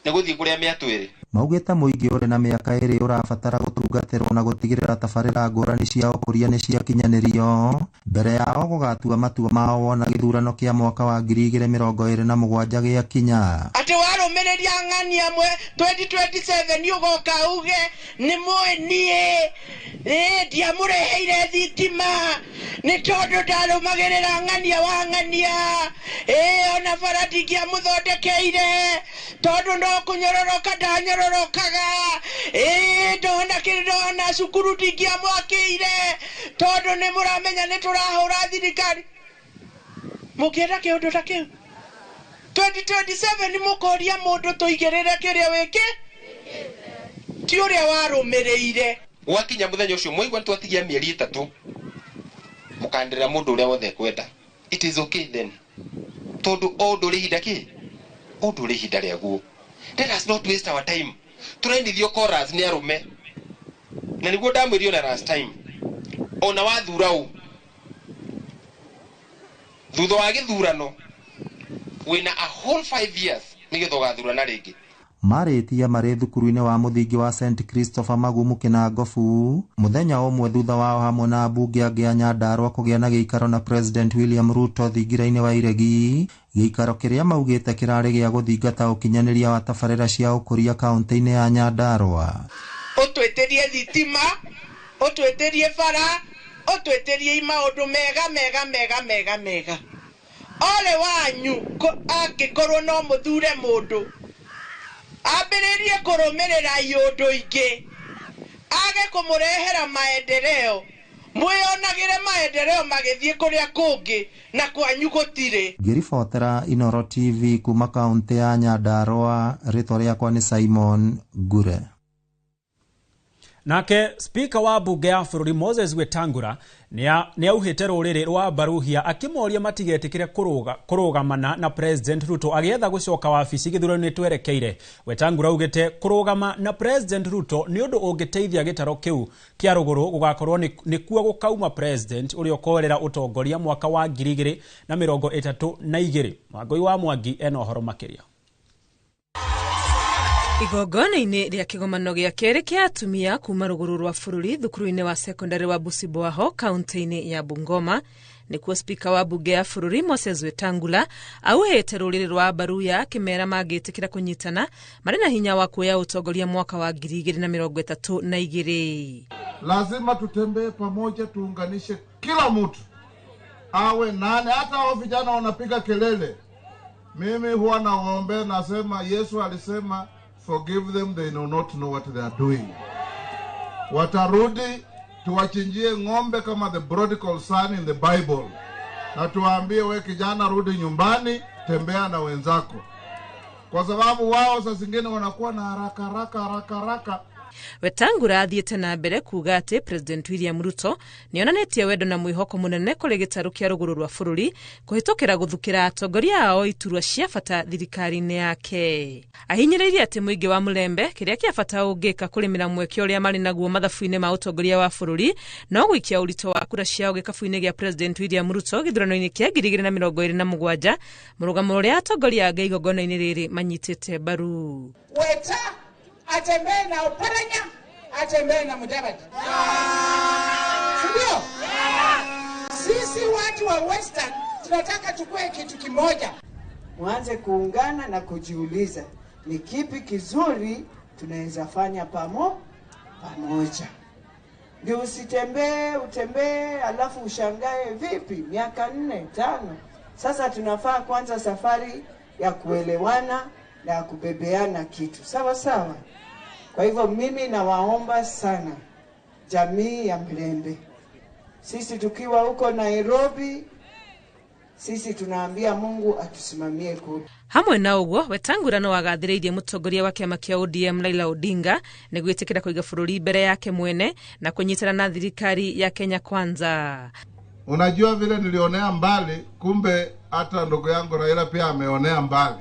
ni guthii kuria miatwiri. Maugita muingi uri na miaka iri urabatara gutungatirwo na gutigirira tabarira ngurani cia ukuria ni cia kinyanirio mbere yao gugatua matua mao wona githurano kia mwaka wa 2027 gia kinya. Ati warumiriria ng'ani amwe 2027 ugoka uge ni muenie ndiamureheire thitima ni tondu ndarumagirira ng'ania wa ng'ania ona barati kia muthondekeire tondu no kunyororoka ndanyororokaga ndona kirona cukuru tikia mwakire tondu ni muramenya ni turahura thirikari mukienda kiundu ta kiu 2027 mukoria mundu tuigirire kiria wiki ti uria warumireire wakinya muthenya ucio mwaigwa twatigia mieri 3 mukandira mundu uria wothe kwenda. It is okay then tondu ondu rihinda ki ondu rihinda riaguo. Let us not waste our time. Turainithio chorus ni arume na niguo ndamwirio na last time ona wathura u thutha wa githurano wina a whole 5 years nigetho gathurana ringi. Maritia mari thukuru-ini wa muthingi wa St Christopher Magumu kina Ngofu muthenya umwe thutha wao hamwe na ambunge angi a Nyandarua kugia na giikaro na President William Ruto thingira-ini wa iregi giikaro kiria maugite kirari gia guthingata ukinyaniria wa tabarira cia ukuria kaunti-ini ya Nyandarua. Utweterie thitima, utweterie bara, utweterie maundu mega. Ole wanyu angikorwo no muthure mundu ambiririe kurumirira iundu ingi age kumurehera maendeleo mwionagire maendeleo magithie kuria kungi na kwanyu gutire. Ngiribotera Inoro TV kuma kaunti ya Nyandarua, ritwa riakwa ni Simon Ngure. Nake speaker wa bunge ya bururi Moses Wetangula ni auhite ruriri rwa Baruhia akimoria matigetikire kurugamana na President Ruto agietha gucoka wabici githurano twerekeire. Wetangula ugite kurugama na President Ruto ni undu ungiteithia gitaro kiu kia ruguru gugakorwo ni kuo gukauma President uri okorera utongoria mwaka wa 2032. Mwangoi wa Mwangi eno horo makiria. Igongona-inĩ rĩa kĩgomano gĩa kerĩ kĩa atumia kuma rũgũrũ rwa bũrũri thukuru-inĩ wa secondary wa Busiboaho kaunti-inĩ ya Bungoma nĩkuo speaker wa bunge ya bũrũri Moses Wetangula auhĩte rũrĩrĩ rwa Baruya akĩmera mangĩtĩkĩra kũnyitana marĩ na hinya wa kuoya utongoria mwaka wa 2032. Lazima tutembee pamoja, tuunganishe kila mtu awe nani. Hata hao vijana wanapiga kelele, mimi huwa naombe, nasema Yesu alisema forgive them, they know not know what they are doing. Watarudi tuwachinjie ng'ombe kama the prodigal son in the Bible, na tuwaambie we kijana, rudi nyumbani, tembea na wenzako, kwa sababu wao saa zingine wanakuwa na haraka. Wetangula athiĩte na mbere kuuga atĩ President William Ruto nĩonanetie wendo na mwĩhoko mũnene kũrĩ gĩtarũ kĩa rũgũrũ rwa bũrũri kũhĩtũkĩra gũthukĩra atongoria ao iturwa cia bata thirikari-inĩ yake. Ahinyĩrĩirie atĩ mũingĩ wa Mũlembe kĩrĩa kĩa bata ũngĩka kũrĩmĩra mweke ũrĩa marĩ naguo mathabu-inĩ ma ũtongoria wa bũrũri no gũikia ũritũ wa kura ciao gĩkabu-inĩ gĩa President William Ruto gĩthurano-inĩ kĩa 2027, mũrũgamo ũrĩa atongoria angĩ igongona-inĩ rĩrĩ manyitĩte mbaru. Weta atembee na Oparanya, atembee na Mudavadi. Sindio? Sisi watu wa Western tunataka tukue kitu kimoja. Mwanze kuungana na kujiuliza ni kipi kizuri tunaweza fanya pamoja. Ndio utembee alafu ushangae vipi miaka 4-5. Sasa tunafaa kwanza safari ya kuelewana na kubebeana kitu. Sawa. Kwa hivyo mimi nawaomba sana jamii ya Mlembe. Sisi tukiwa huko Nairobi, sisi tunaambia Mungu atusimamie kule. Hamwe na ũguo Wetangula no agathĩrĩirie mũtongoria wa kĩama kĩa ODM Raila Odinga nĩ gwĩtĩkĩra kũiga bũrũri mbere yake mwene na kũnyitana na thirikari ya Kenya Kwanza. Unajua vile nilionea mbali, kumbe hata ndugu yangu Raila pia ameonea mbali.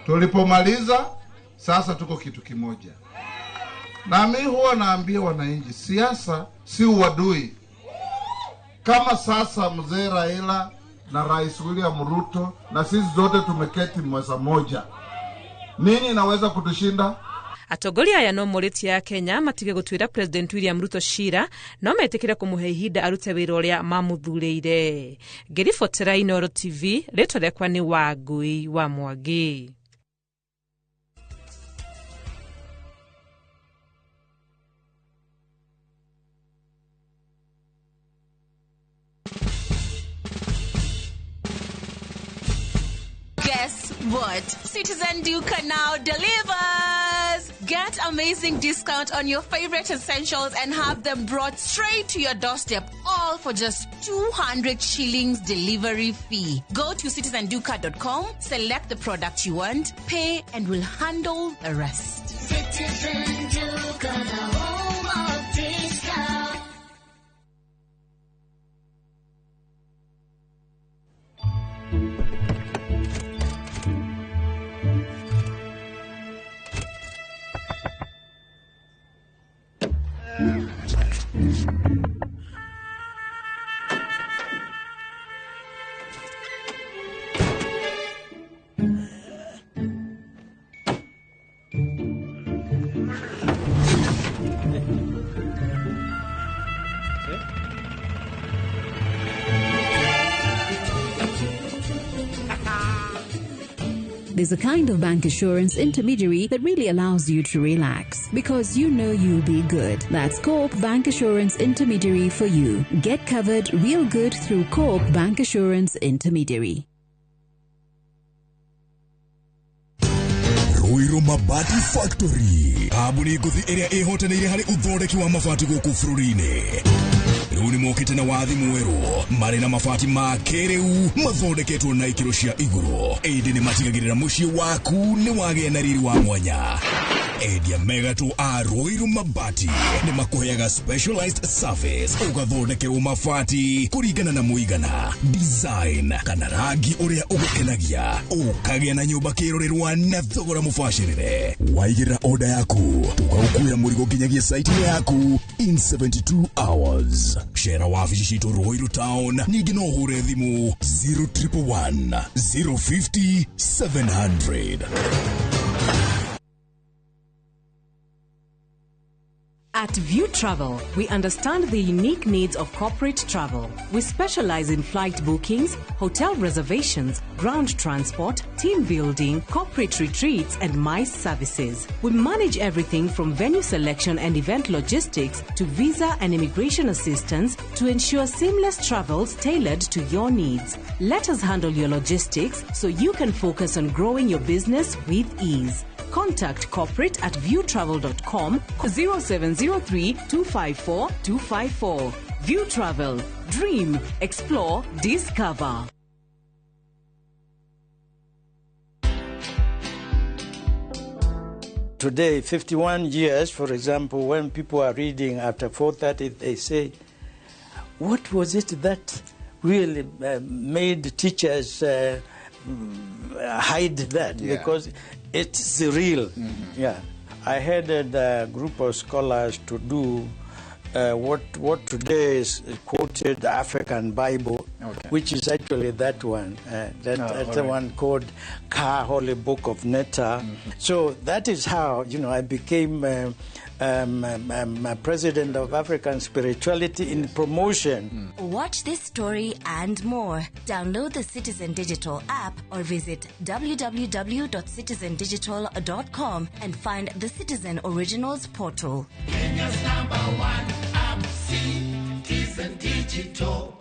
Tulipomaliza sasa tuko kitu kimoja. Na mimi huwa naambia wananchi, siasa si uadui. Kama sasa mzee Raila na Rais William Ruto na sisi zote tumeketi meza moja, nini inaweza kutushinda? Atongoria aya no morĩtie ya Kenya matige gũtuĩra President William Ruto cira no metĩkĩre kũmũhe ihinda arute wĩra ũrĩa mamũthurĩire. Ngĩribotera Inooro TV, rĩtwa rĩakwa nĩ Wangui wa Mwangi. Guess what? Citizen Duca now delivers! Get amazing discount on your favorite essentials and have them brought straight to your doorstep, all for just 200 shillings delivery fee. Go to citizenduca.com, select the product you want, pay, and we'll handle the rest. Citizen Duca, the home of discount. There's a kind of bank assurance intermediary that really allows you to relax because you know you'll be good. That's Coop Bank Assurance Intermediary for you. Get covered real good through Coop Bank Assurance Intermediary. Ruiru Mabati Factory. Abuni nguthi iria ihotanĩire harĩ uthondeki wa mabati gũkũ bũrũri-inĩ. Rĩu nĩ mokĩte na wathi mwerũ marĩ na mabati ma kĩrĩu mathondeketwo na ikĩro cia igũrũ. Ĩndĩ nĩ matigagĩrĩra mũciĩ waku nĩ wagĩa na riri wa mwanya. Endia megatũ a Ruiru Mabati nĩ makũheaga specialized service ũgathondekerwo mabati kũringana na mũigana, design kana rangi ũrĩa ũgũkenagia. Ũkagĩa na nyũmba kĩrorerwa na thogora mũbacĩrĩre. Waigĩra order yaku ũgagũkuĩra mũrigo nginyagia site yaku in 72 hours. Shera wabici citũ Ruiru Town, ningĩ no ũhũre thimũ 0111 050 700. At View Travel, we understand the unique needs of corporate travel. We specialize in flight bookings, hotel reservations, ground transport, team building, corporate retreats, and MICE services. We manage everything from venue selection and event logistics to visa and immigration assistance to ensure seamless travels tailored to your needs. Let us handle your logistics so you can focus on growing your business with ease. Contact corporate at viewtravel.com 0703 254 254. View Travel. Dream, explore, discover. today, 51 years, for example, when people are reading after 4:30, they say, what was it that really made teachers hide that? Yeah. Because it's real. Yeah, I headed a group of scholars to do what today is quoted African Bible, which is actually that one. That's the one called Ka Holy Book of Netta. So that is how I became president of African Spirituality in Promotion. Watch this story and more. Download the Citizen Digital app or visit www.citizendigital.com and find the Citizen Originals portal. Kenya's #1 app, Citizen Digital.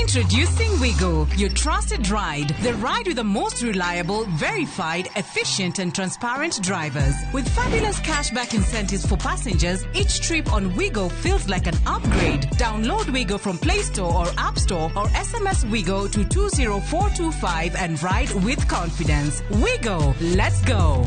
Introducing Wigo, your trusted ride. The ride with the most reliable, verified, efficient and transparent drivers. With fabulous cashback incentives for passengers, each trip on Wigo feels like an upgrade. Download Wigo from Play Store or App Store or SMS Wigo to 20425 and ride with confidence. Wigo, let's go.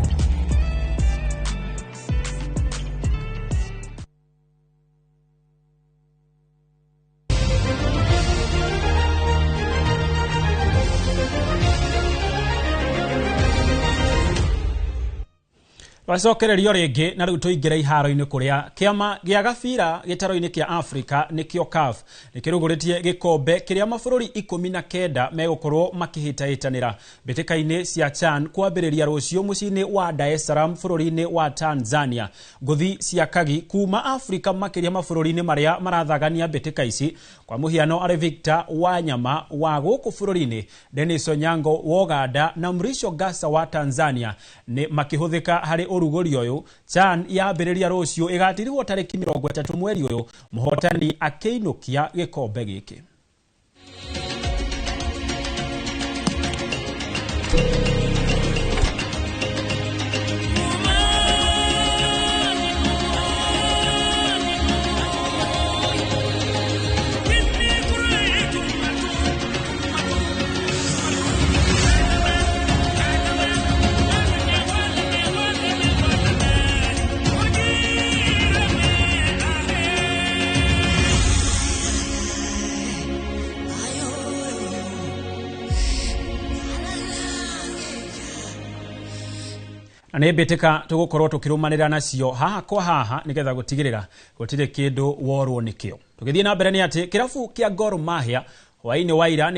Wacokererio ringi na riu tuingire iharo-ini kuria kiama gia gabira gitaro-ini kia Africa nikio CAF nikiruguritie gikombe kiria mabururi 19 megukorwo makihitahitanira bitika-ini cia CHAN kwambiriria rucio mucini wa Dar es Salaam bururi-ini wa Tanzania. Nguthi cia kagi kuma Africa makiria mabururi-ini maria marathagania bitika ici kwa muhiano ari Victor Wanyama wa guku bururi-ini, Dennis Onyango wa Uganda na Mrisho Gasa wa Tanzania ni makihuthika hari urugori uyu. CHAN yambiriria rucio igatirirwo tariki 30 mweri uyu, muhotani akeinukia gikombe giki. Ane betika tugukorwo tukirumanira nacio haha kwa haha nigetha gutigirira gutire kindu worwo nikio. Tugithie na mbere ni ati kirafu kia Gor Mahia hwaini waira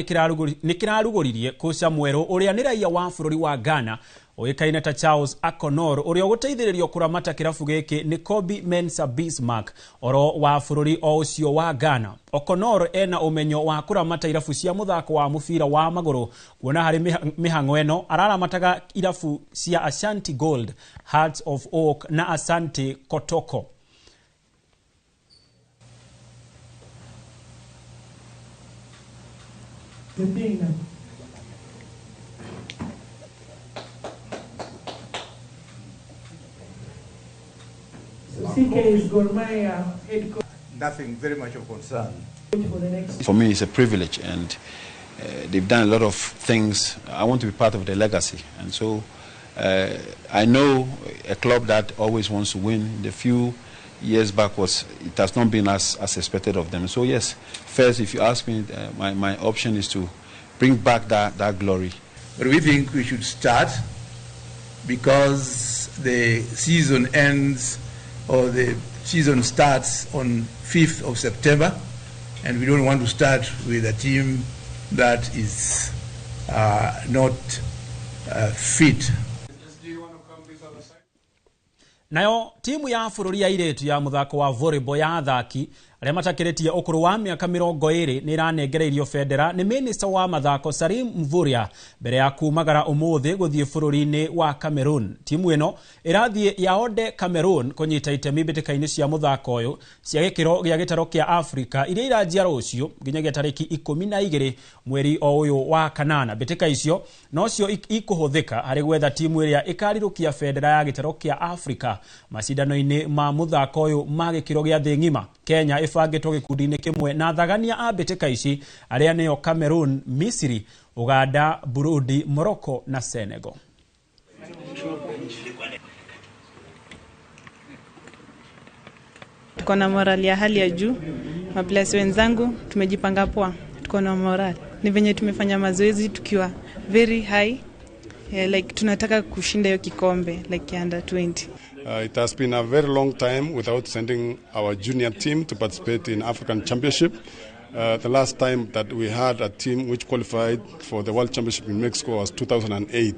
nikiraruguririe kocha mweru uria ni raia wa bururi wa Ghana oikaine ta Charles Akonor uria guteithiririo kuramata kirafu giki ni Kobe Mensah Bismarck oro wa bururi o ucio wa Ghana. Okonor ena umenyo wa kuramata irafu cia muthako wa mubira wa maguru, kuona hari mihango eno araramataga irafu cia Ashanti Gold, Hearts of Oak na Asante Kotoko. CK is Gor Mahia head coach. Nothing very much of concern. For me, it's a privilege, and they've done a lot of things. I want to be part of their legacy, and so I know a club that always wants to win. The few years back it has not been as expected of them. So yes, first, if you ask me, my option is to bring back that glory. But we think we should start because the season ends, or the season starts on 5th of September, and we don't want to start with a team that is not fit. Nayo timu ya bururi ya iretu ya muthako wa volleyball ya athaki aria matakiritie ukuru wa miaka 20 ni iranengereirio federa ni minister wa mathako Salim Mvurya mbere ya kumagara umuthi guthie bururi-ini wa Cameroon. Timu ino irathie yaonde Cameroon kunyita itemi bitika-ini cia muthako uyu cia gikiro gia gitaro kia Africa iria iranjia rucio nginyagia tariki 12 mweri o uyu wa kanana. Bitika icio no cio ikuhuthika hari gwetha timu iria ikarirukia federa ya gitaro kia Africa macindano-ini ma muthako uyu ma gikiro gia thi ngima. Kenya ifangitwo gikundi-ini kimwe na thagania a mbitika ici aria niyo Cameroon, Misiri, Uganda, Burundi, Morocco na Senegal. Tuko na morali ya hali ya juu. Maplasi wenzangu tumejipanga poa. Tuko na morali. Ni venye tumefanya mazoezi tukiwa very high. Like tunataka kushinda hiyo kikombe like under 20. It has been a very long time without sending our junior team to participate in African Championship. The last time that we had a team which qualified for the World Championship in Mexico was 2008.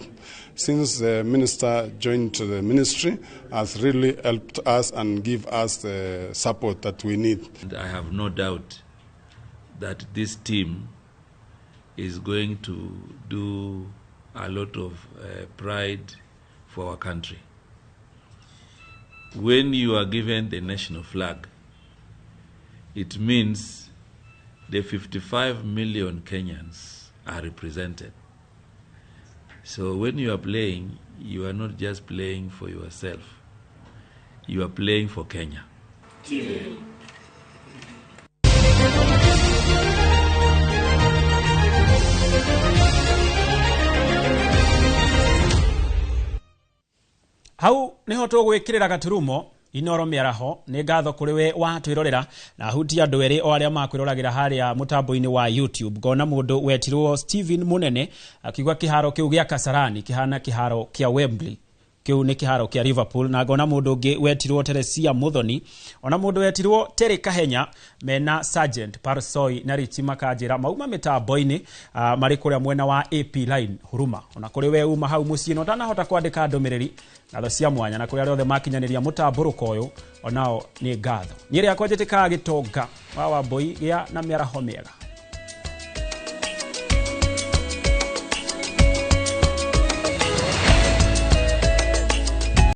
Since the minister joined the ministry, has really helped us and give us the support that we need. I have no doubt that this team is going to do a lot of pride for our country. When you are given the national flag, it means the 55 million Kenyans are represented. So when you are playing, you are not just playing for yourself. You are playing for Kenya. Hau niho tugwikirira gaturumo Inoro Miaraho ni ngatho kuri we watwirorera na huti andu eri o aria makwiroragera haria mutambo-ini wa YouTube. Ngona mundu wetirwo Steven Munene akigwa kiharo kiu gia Kasarani kihana kiharo kia Wembley. Kiu ni kiharo kia Liverpool. Na ngona mundu ngi wetirwo Teresia Muthoni, ona mundu wetirwo Terry Kahenya mena Sergeant Parsoi na Richi Makajira mauma mitambo-ini mari kuria mwena wa AP line Huruma. Ona kuri we uma hau mucii no ndanahota kwandika ndumiriri ngatho cia mwanya na kuri aria othe makinyaniria mutamburuko uyu onao ni ngatho. Nyiri akwa njitika gitonga wa Wambui gia na Miaraho miega.